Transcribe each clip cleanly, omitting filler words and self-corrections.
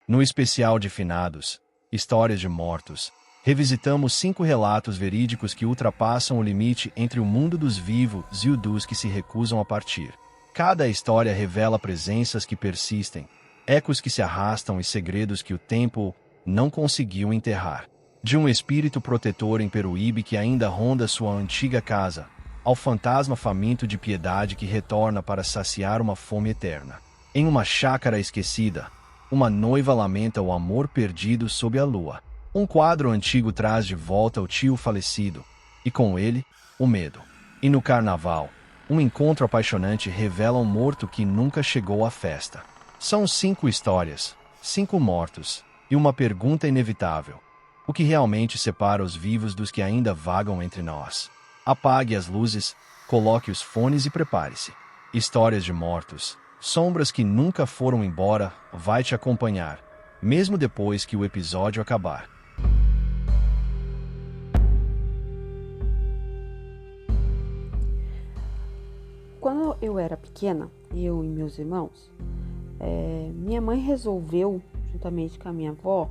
No especial de Finados, Histórias de Mortos, revisitamos 5 relatos verídicos que ultrapassam o limite entre o mundo dos vivos e o dos que se recusam a partir. Cada história revela presenças que persistem, ecos que se arrastam e segredos que o tempo não conseguiu enterrar. De um espírito protetor em Peruíbe que ainda ronda sua antiga casa, ao fantasma faminto de piedade que retorna para saciar uma fome eterna. Em uma chácara esquecida, uma noiva lamenta o amor perdido sob a lua. Um quadro antigo traz de volta o tio falecido, e com ele, o medo. E no carnaval, um encontro apaixonante revela um morto que nunca chegou à festa. São 5 histórias, 5 mortos, e uma pergunta inevitável: o que realmente separa os vivos dos que ainda vagam entre nós? Apague as luzes, coloque os fones e prepare-se. Histórias de mortos, sombras que nunca foram embora, vai te acompanhar, mesmo depois que o episódio acabar. Quando eu era pequena, eu e meus irmãos, minha mãe resolveu, juntamente com a minha avó,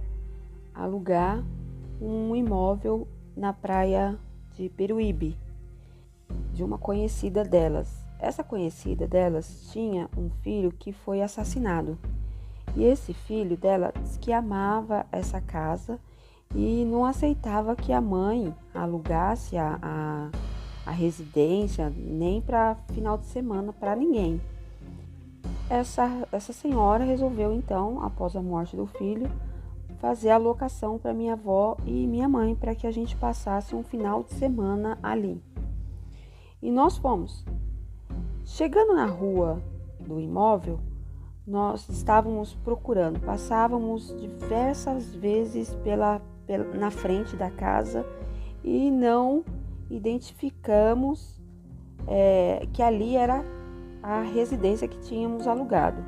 alugar um imóvel na praia de Peruíbe, de uma conhecida delas. Essa conhecida delas tinha um filho que foi assassinado. E esse filho dela disse que amava essa casa e não aceitava que a mãe alugasse a residência nem para final de semana para ninguém. Essa senhora resolveu então, após a morte do filho, fazer a locação para minha avó e minha mãe para que a gente passasse um final de semana ali. E nós fomos. Chegando na rua do imóvel, nós estávamos procurando, passávamos diversas vezes na frente da casa e não identificamos que ali era a residência que tínhamos alugado.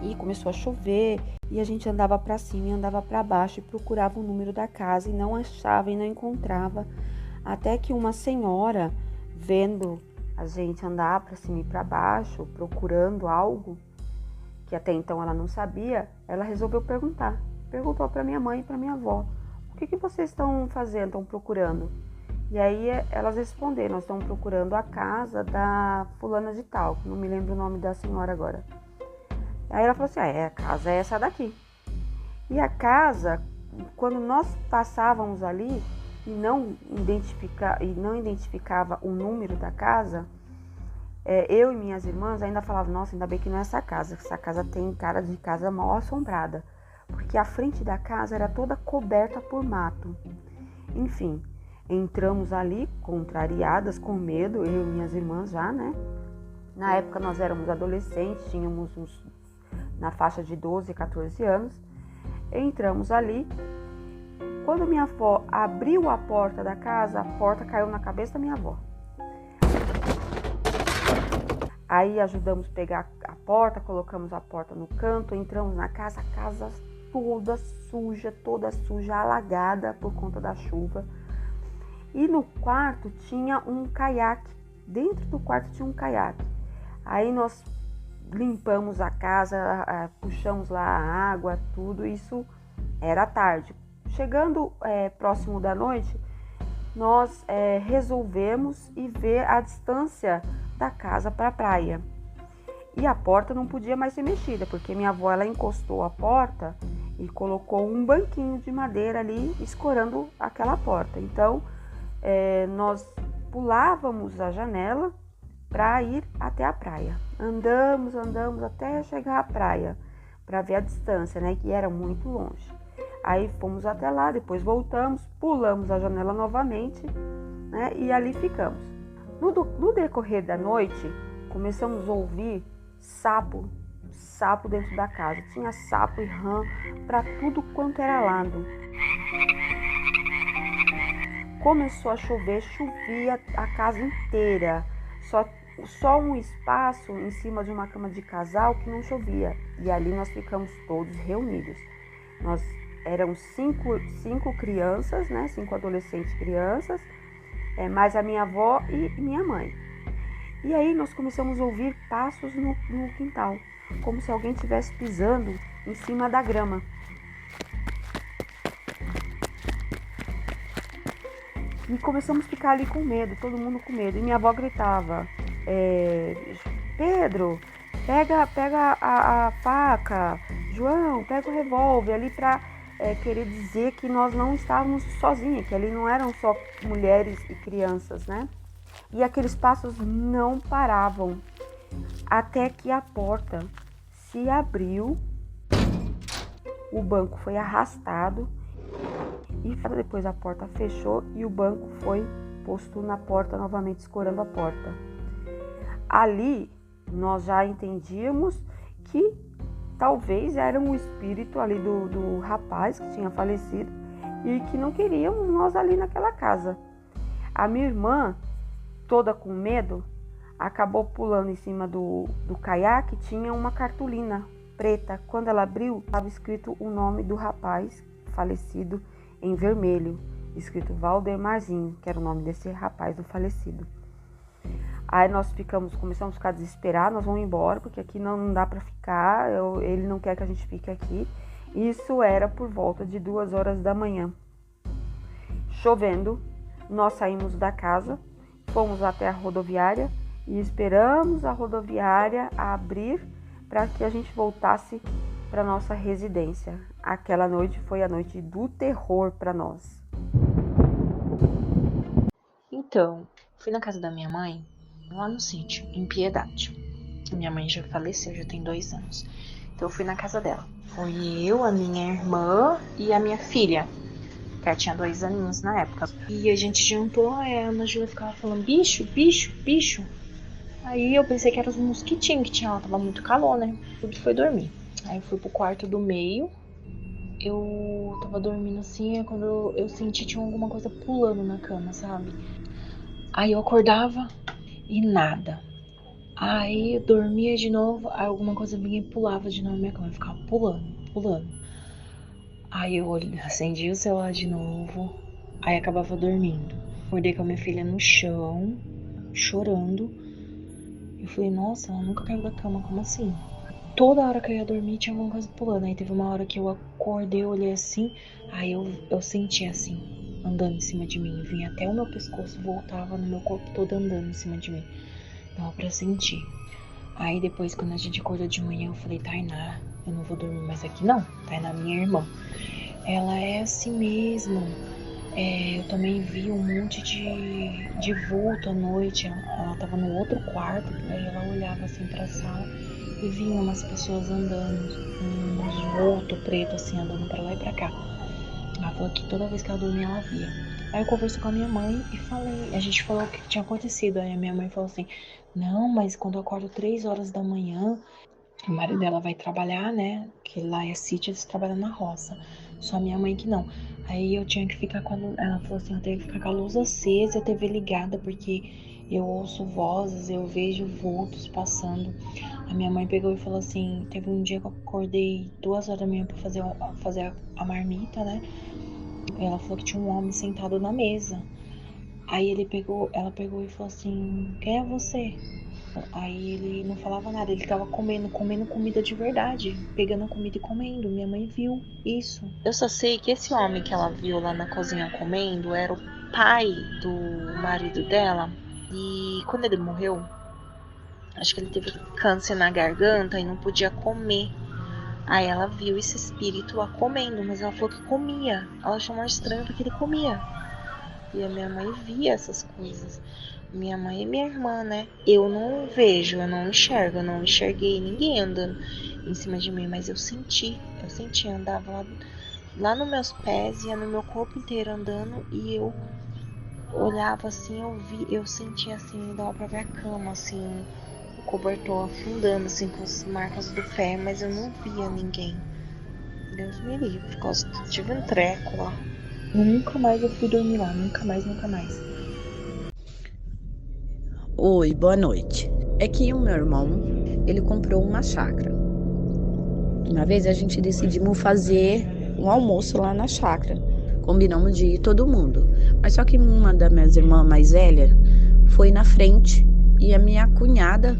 E começou a chover e a gente andava para cima e andava para baixo e procurava o número da casa e não achava e não encontrava, até que uma senhora, vendo a gente andar para cima e para baixo procurando algo que até então ela não sabia, ela resolveu perguntar. Perguntou para minha mãe e para minha avó: o que vocês estão fazendo, estão procurando? E aí elas responderam: nós estamos procurando a casa da fulana de tal, não me lembro o nome da senhora agora. Aí ela falou assim: a casa é essa daqui. E a casa, quando nós passávamos ali e não identificava o número da casa, eu e minhas irmãs ainda falavam: nossa, ainda bem que não é essa casa tem cara de casa mal assombrada, porque a frente da casa era toda coberta por mato. Enfim, entramos ali contrariadas, com medo, eu e minhas irmãs já, né? Na época nós éramos adolescentes, tínhamos na faixa de 12, 14 anos. Entramos ali. Quando minha avó abriu a porta da casa, a porta caiu na cabeça da minha avó. Aí ajudamos a pegar a porta, colocamos a porta no canto, entramos na casa, a casa toda suja, alagada por conta da chuva. E no quarto tinha um caiaque, dentro do quarto tinha um caiaque. Aí nós limpamos a casa, puxamos lá a água, tudo, isso era tarde. Chegando próximo da noite, nós resolvemos ir ver a distância da casa para a praia. E a porta não podia mais ser mexida, porque minha avó ela encostou a porta e colocou um banquinho de madeira ali, escorando aquela porta. Então, nós pulávamos a janela para ir até a praia. Andamos até chegar à praia, para ver a distância, né, que era muito longe. Aí fomos até lá, depois voltamos, pulamos a janela novamente, né, e ali ficamos. No decorrer da noite, começamos a ouvir sapo dentro da casa. Tinha sapo e rã para tudo quanto era lado. Começou a chover, chovia a casa inteira. Só um espaço em cima de uma cama de casal que não chovia. E ali nós ficamos todos reunidos. Nós éramos cinco crianças, né? 5 adolescentes crianças, mais a minha avó e minha mãe. E aí nós começamos a ouvir passos no quintal, como se alguém estivesse pisando em cima da grama. E começamos a ficar ali com medo, todo mundo com medo. E minha avó gritava, Pedro, pega a faca, João, pega o revólver ali para querer dizer que nós não estávamos sozinhos, que ali não eram só mulheres e crianças, né? E aqueles passos não paravam, até que a porta se abriu, o banco foi arrastado e depois a porta fechou e o banco foi posto na porta novamente, escorando a porta. Ali nós já entendíamos que talvez era um espírito ali do rapaz que tinha falecido e que não queríamos nós ali naquela casa. A minha irmã, toda com medo, acabou pulando em cima do caiaque, tinha uma cartolina preta. Quando ela abriu, estava escrito o nome do rapaz falecido em vermelho, escrito Valdemarzinho, que era o nome desse rapaz do falecido. Aí nós começamos a ficar desesperados, nós vamos embora, porque aqui não dá para ficar, ele não quer que a gente fique aqui. Isso era por volta de 2 horas da manhã. Chovendo, nós saímos da casa, fomos até a rodoviária e esperamos a rodoviária abrir para que a gente voltasse para nossa residência. Aquela noite foi a noite do terror para nós. Então, fui na casa da minha mãe, lá no sítio, em Piedade. Minha mãe já faleceu, já tem 2 anos. Então eu fui na casa dela. Foi eu, a minha irmã e a minha filha, que ela tinha 2 aninhos na época. E a gente jantou, a Ana Júlia ficava falando, bicho, bicho, bicho. Aí eu pensei que eram os mosquitinhos que tinha lá, tava muito calor, né? Tudo foi dormir. Aí eu fui pro quarto do meio. Eu tava dormindo assim, é quando eu senti tinha alguma coisa pulando na cama, sabe? Aí eu acordava e nada. Aí eu dormia de novo, aí alguma coisa vinha e pulava de novo na minha cama. Eu ficava pulando. Aí eu acendia o celular de novo, aí acabava dormindo. Acordei com a minha filha no chão, chorando. Eu falei, nossa, ela nunca caiu da cama, como assim? Toda hora que eu ia dormir tinha alguma coisa pulando. Aí teve uma hora que eu acordei, eu olhei assim, aí eu senti assim, andando em cima de mim. Vinha até o meu pescoço, voltava no meu corpo todo andando em cima de mim. Dava pra sentir. Aí depois, quando a gente acordou de manhã, eu falei, Tainá, eu não vou dormir mais aqui não. Tainá, minha irmã, ela é assim mesmo. Eu também vi um monte de vulto à noite. Ela tava no outro quarto, aí ela olhava assim pra sala e vinha umas pessoas andando, uns vultos pretos assim, andando pra lá e pra cá. Ela falou que toda vez que ela dormia, ela via. Aí eu conversei com a minha mãe e a gente falou o que tinha acontecido. Aí a minha mãe falou assim, não, mas quando eu acordo 3 horas da manhã, o marido dela vai trabalhar, né? Que lá é sítio, eles trabalham na roça. Só a minha mãe que não. Aí eu tinha que ficar com a luz, ela falou assim, eu tenho que ficar com a luz acesa e a TV ligada, porque eu ouço vozes, eu vejo vultos passando. A minha mãe pegou e falou assim, teve um dia que eu acordei 2 horas da manhã pra fazer a marmita, né? Ela falou que tinha um homem sentado na mesa. Aí ela pegou e falou assim, quem é você? Aí ele não falava nada, ele tava comendo comida de verdade, pegando a comida e comendo. Minha mãe viu isso. Eu só sei que esse homem que ela viu lá na cozinha comendo era o pai do marido dela. E quando ele morreu, acho que ele teve câncer na garganta e não podia comer. Aí ela viu esse espírito lá comendo, mas ela falou que comia. Ela achou mais estranho porque ele comia. E a minha mãe via essas coisas. Minha mãe e minha irmã, né? Eu não vejo, eu não enxergo, eu não enxerguei ninguém andando em cima de mim, mas eu senti, andava lá nos meus pés, ia no meu corpo inteiro andando e eu olhava assim, eu sentia assim, dava pra ver a cama, assim, o cobertor afundando, assim, com as marcas do pé, mas eu não via ninguém. Deus me livre, tive um treco lá. Nunca mais eu fui dormir lá, nunca mais. Oi, boa noite. É que o meu irmão, ele comprou uma chácara. Uma vez a gente decidimos fazer um almoço lá na chácara. Combinamos de ir todo mundo. Mas só que uma das minhas irmãs mais velhas foi na frente e a minha cunhada,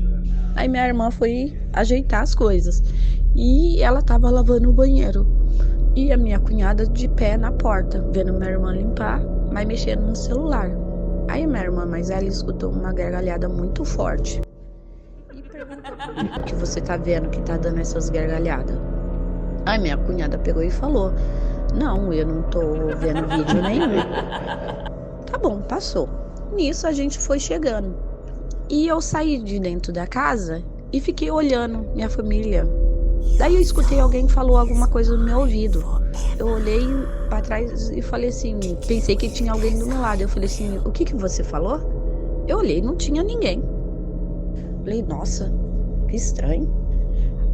aí minha irmã foi ajeitar as coisas. e ela tava lavando o banheiro. E a minha cunhada de pé na porta, vendo minha irmã limpar, mas mexendo no celular. Aí minha irmã mais velha escutou uma gargalhada muito forte. E perguntou pra mim: o que você tá vendo que tá dando essas gargalhadas? Aí minha cunhada pegou e falou: não, eu não tô vendo vídeo nenhum. Tá bom, passou. Nisso a gente foi chegando. E eu saí de dentro da casa e fiquei olhando minha família. Daí eu escutei alguém que falou alguma coisa no meu ouvido. Eu olhei pra trás e falei assim, pensei que tinha alguém do meu lado. Eu falei assim, o que você falou? Eu olhei, não tinha ninguém. Falei, nossa, que estranho.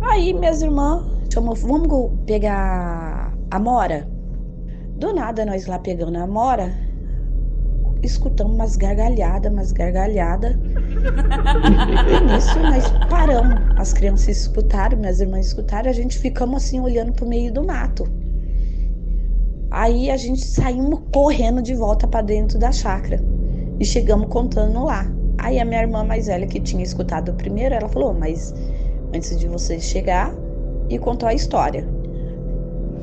Aí minhas irmãs chamou, vamos pegar a Mora? Do nada nós lá pegando a Mora, escutamos umas gargalhadas. E nisso nós paramos. As crianças escutaram, minhas irmãs escutaram, a gente ficamos assim olhando pro meio do mato. Aí a gente saímos correndo de volta para dentro da chácara e chegamos contando lá. Aí a minha irmã mais velha, que tinha escutado primeiro, ela falou, mas antes de você chegar, e contou a história.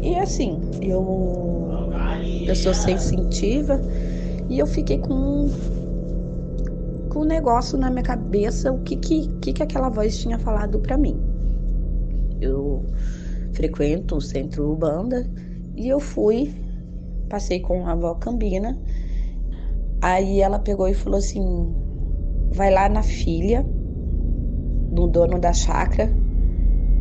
E assim, eu sou sensitiva e eu fiquei com um negócio na minha cabeça, o que aquela voz tinha falado para mim. Eu frequento o Centro Umbanda e eu passei com a avó Cambina. Aí ela pegou e falou assim, vai lá na filha do dono da chácara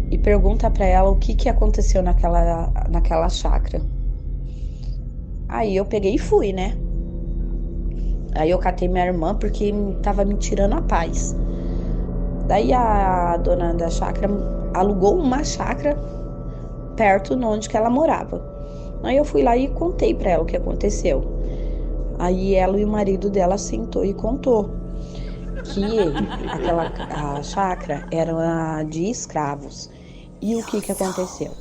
e pergunta para ela o que aconteceu naquela chácara. Aí eu peguei e fui, né? Aí eu catei minha irmã porque tava me tirando a paz. Daí a dona da chácara alugou uma chácara perto de onde que ela morava. Aí eu fui lá e contei pra ela o que aconteceu. Aí ela e o marido dela sentou e contou que a chácara era de escravos. E o que aconteceu?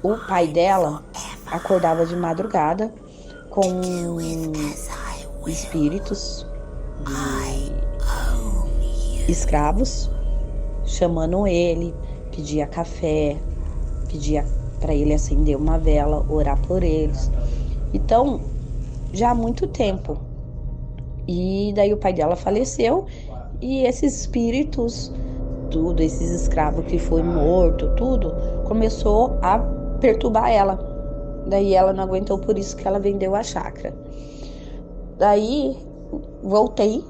O pai dela acordava de madrugada com espíritos de escravos chamando ele, pedia café, pedia para ele acender uma vela, orar por eles. Então, já há muito tempo. E daí o pai dela faleceu e esses espíritos, esses escravos que foi morto, começou a perturbar ela. Daí ela não aguentou, por isso que ela vendeu a chácara. Daí voltei,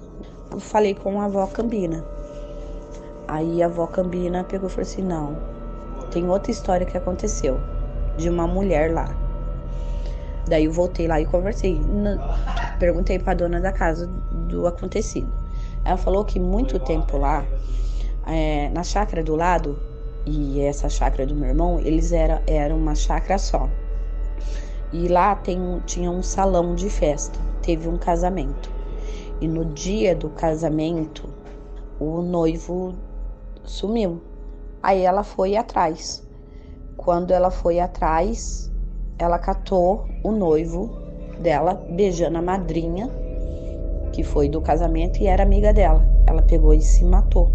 falei com a avó Cambina. Aí a avó Cambina pegou e falou assim, não, tem outra história que aconteceu, de uma mulher lá. Daí eu voltei lá e conversei, perguntei pra dona da casa do acontecido. Ela falou que muito tempo lá, na chácara do lado, e essa chácara do meu irmão, eles eram uma chácara só. E lá tinha um salão de festa, teve um casamento. E no dia do casamento, o noivo sumiu. Aí ela foi atrás. Quando ela foi atrás, ela catou o noivo dela beijando a madrinha, que foi do casamento e era amiga dela. Ela pegou e se matou.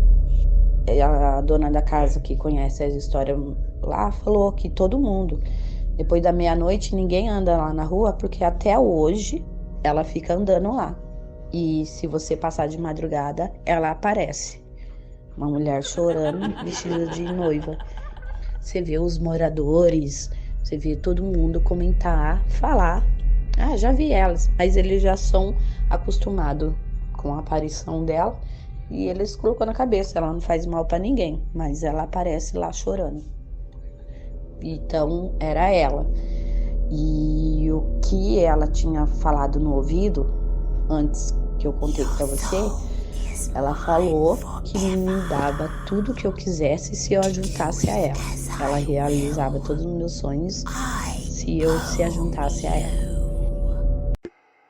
A dona da casa, que conhece as histórias lá, falou que todo mundo, depois da meia-noite, ninguém anda lá na rua, porque até hoje ela fica andando lá. E se você passar de madrugada, ela aparece. Uma mulher chorando, vestida de noiva. Você vê os moradores, você vê todo mundo comentar, falar. Ah, já vi elas. Mas eles já são acostumados com a aparição dela. E eles colocam na cabeça, ela não faz mal pra ninguém. Mas ela aparece lá chorando. Então, era ela. E o que ela tinha falado no ouvido, antes que eu contei pra você, ela falou que me dava tudo que eu quisesse se eu ajuntasse a ela. Ela realizava todos os meus sonhos se eu se ajuntasse a ela.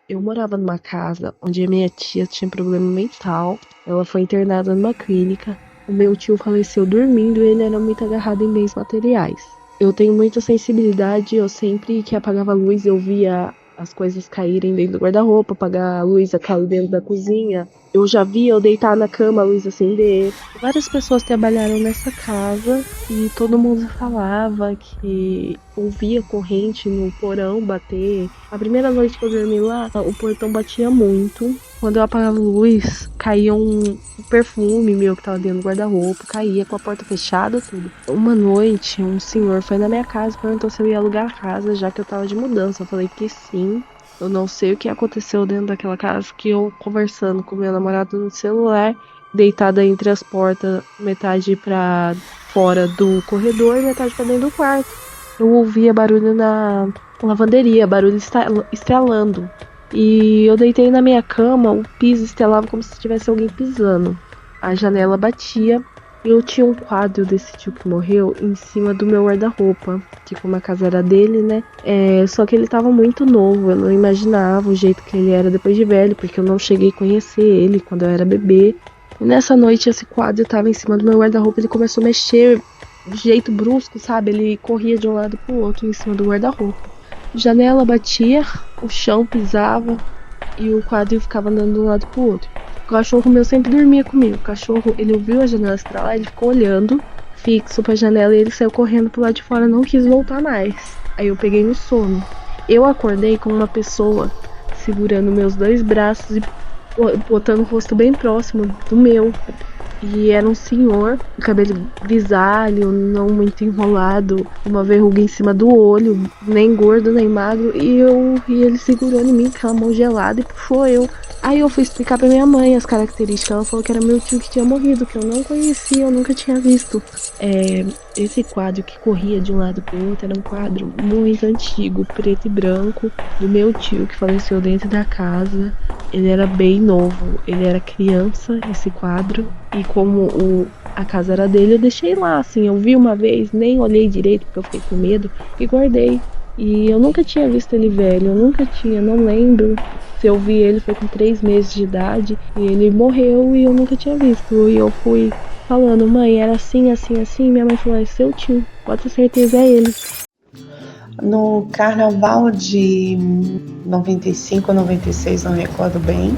Eu morava numa casa onde a minha tia tinha problema mental. Ela foi internada numa clínica. O meu tio faleceu dormindo e ele era muito agarrado em bens materiais. Eu tenho muita sensibilidade, eu sempre que apagava a luz eu via as coisas caírem dentro do guarda-roupa, apagar a luz, cair dentro da cozinha. Eu já vi eu deitar na cama, a luz acender. Várias pessoas trabalharam nessa casa e todo mundo falava que ouvia corrente no porão bater. A primeira noite que eu dormi lá, o portão batia muito. Quando eu apagava a luz, caía um perfume meu que tava dentro do guarda-roupa, caía com a porta fechada, tudo. Uma noite, um senhor foi na minha casa e perguntou se eu ia alugar a casa, já que eu tava de mudança. Eu falei que sim. Eu não sei o que aconteceu dentro daquela casa, que eu conversando com meu namorado no celular, deitada entre as portas, metade pra fora do corredor e metade pra dentro do quarto. Eu ouvia barulho na lavanderia, barulho estralando. E eu deitei na minha cama, o piso estelava como se tivesse alguém pisando. A janela batia. Eu tinha um quadro desse tio que morreu em cima do meu guarda-roupa, que como a casa era dele, né? Só que ele tava muito novo, eu não imaginava o jeito que ele era depois de velho, porque eu não cheguei a conhecer ele quando eu era bebê. E nessa noite esse quadro tava em cima do meu guarda-roupa, ele começou a mexer de jeito brusco, sabe? Ele corria de um lado pro outro em cima do guarda-roupa. Janela batia, o chão pisava e o quadro ficava andando de um lado pro outro. O cachorro meu sempre dormia comigo. O cachorro, ele ouviu a janela estralar, ele ficou olhando fixo pra janela e ele saiu correndo pro lado de fora, não quis voltar mais. Aí eu peguei no sono. Eu acordei com uma pessoa segurando meus 2 braços e botando o rosto bem próximo do meu. E era um senhor, cabelo grisalho, não muito enrolado, uma verruga em cima do olho, nem gordo nem magro. E ele segurou em mim com a mão gelada e puxou eu. Aí eu fui explicar pra minha mãe as características. Ela falou que era meu tio que tinha morrido, que eu não conhecia, eu nunca tinha visto. Esse quadro que corria de um lado pro outro era um quadro muito antigo, preto e branco, do meu tio que faleceu dentro da casa. Ele era bem novo, ele era criança, esse quadro. E como a casa era dele, eu deixei lá, assim. Eu vi uma vez, nem olhei direito porque eu fiquei com medo e guardei. E eu nunca tinha visto ele velho, não lembro. Se eu vi ele foi com 3 meses de idade e ele morreu e eu nunca tinha visto. E eu fui falando, mãe, era assim, assim, assim. Minha mãe falou, é seu tio, pode ter certeza, é ele. No carnaval de 95 ou 96, não recordo bem,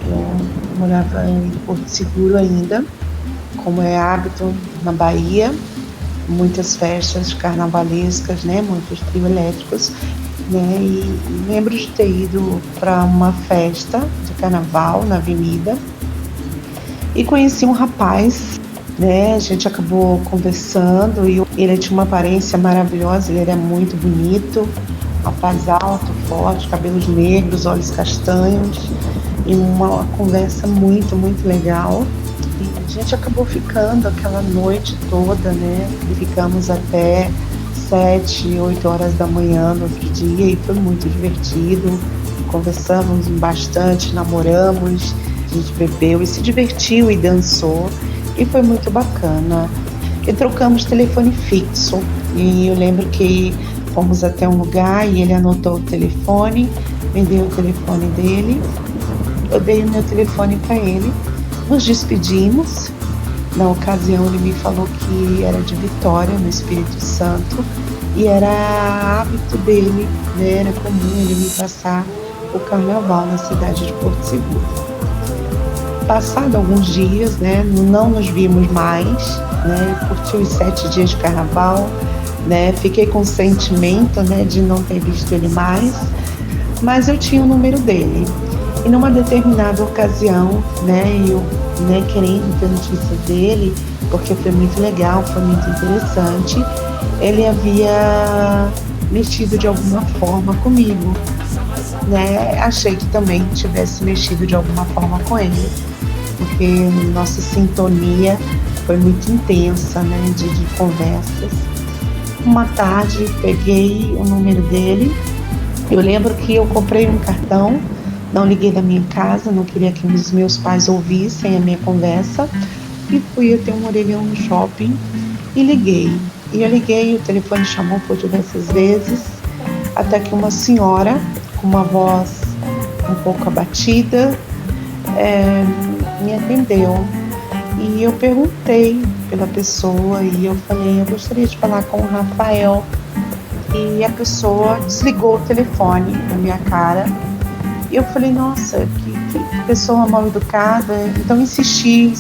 eu morava em Porto Seguro ainda, como é hábito na Bahia, muitas festas carnavalescas, né, muitos trios elétricos, né, e lembro de ter ido para uma festa de carnaval na avenida e conheci um rapaz, né, a gente acabou conversando e ele tinha uma aparência maravilhosa, ele era muito bonito, rapaz alto, forte, cabelos negros, olhos castanhos e uma conversa muito, muito legal. E a gente acabou ficando aquela noite toda, né, e ficamos até 7, 8 horas da manhã no outro dia e foi muito divertido, conversamos bastante, namoramos, a gente bebeu e se divertiu e dançou e foi muito bacana. E trocamos telefone fixo e eu lembro que fomos até um lugar e ele anotou o telefone, me deu o telefone dele, eu dei o meu telefone para ele, nos despedimos. Na ocasião ele me falou que era de Vitória, no Espírito Santo, e era hábito dele, né, era comum ele me passar o carnaval na cidade de Porto Seguro. Passado alguns dias, né, não nos vimos mais, né, curti os 7 dias de carnaval, né, fiquei com o sentimento, né, de não ter visto ele mais, mas eu tinha o número dele. E numa determinada ocasião, né, eu, né, querendo ter notícia dele, porque foi muito legal, foi muito interessante, ele havia mexido de alguma forma comigo, né, achei que também tivesse mexido de alguma forma com ele, porque nossa sintonia foi muito intensa, né, de conversas. Uma tarde peguei o número dele, eu lembro que eu comprei um cartão, não liguei da minha casa, não queria que os meus pais ouvissem a minha conversa e fui até um orelhão no shopping e liguei. E eu liguei, o telefone chamou por diversas vezes, até que uma senhora com uma voz um pouco abatida me atendeu. E eu perguntei pela pessoa e eu falei, eu gostaria de falar com o Rafael. E a pessoa desligou o telefone na minha cara. E eu falei, nossa, que pessoa mal educada. Então insisti,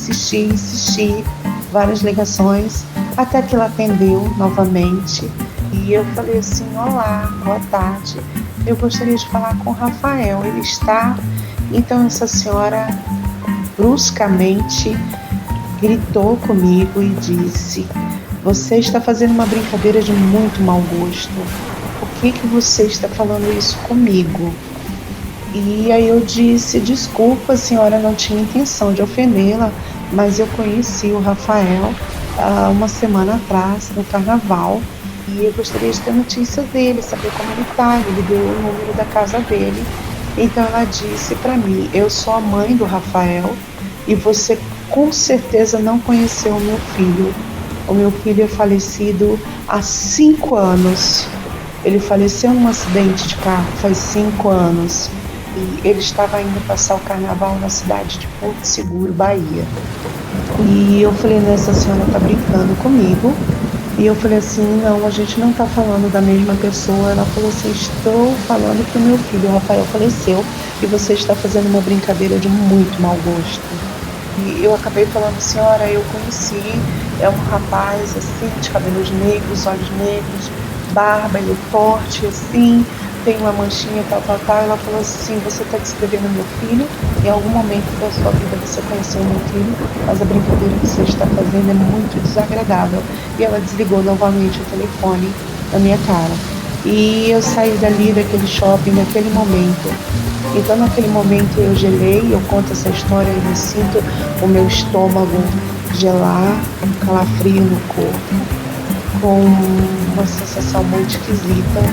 várias ligações, até que ela atendeu novamente. E eu falei assim: olá, boa tarde, eu gostaria de falar com o Rafael, ele está? Então essa senhora bruscamente gritou comigo e disse: você está fazendo uma brincadeira de muito mau gosto. Por que você está falando isso comigo? E aí eu disse: desculpa, a senhora, não tinha intenção de ofendê-la, mas eu conheci o Rafael uma semana atrás, no carnaval, e eu gostaria de ter notícia dele, saber como ele está. Ele deu o número da casa dele. Então ela disse para mim: eu sou a mãe do Rafael e você com certeza não conheceu o meu filho. O meu filho é falecido há 5 anos. Ele faleceu num acidente de carro faz 5 anos. E ele estava indo passar o carnaval na cidade de Porto Seguro, Bahia. E eu falei: essa senhora está brincando comigo. E eu falei assim: não, a gente não está falando da mesma pessoa. Ela falou assim: estou falando que o meu filho, o Rafael, faleceu e você está fazendo uma brincadeira de muito mau gosto. E eu acabei falando: senhora, eu conheci, é um rapaz assim, de cabelos negros, olhos negros, barba, ele é forte assim, tem uma manchinha, tal. Ela falou assim: você está descrevendo meu filho, em algum momento da sua vida você conheceu meu filho, mas a brincadeira que você está fazendo é muito desagradável. E ela desligou novamente o telefone na minha cara. E eu saí dali, daquele shopping, naquele momento. Então naquele momento eu gelei, eu conto essa história e eu sinto o meu estômago gelar, um calafrio no corpo, com uma sensação muito esquisita.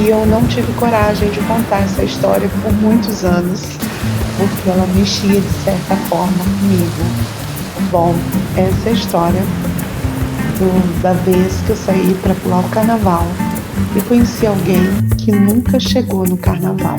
E eu não tive coragem de contar essa história por muitos anos, porque ela mexia de certa forma comigo. Bom, essa é a história da vez que eu saí para pular o carnaval e conheci alguém que nunca chegou no carnaval.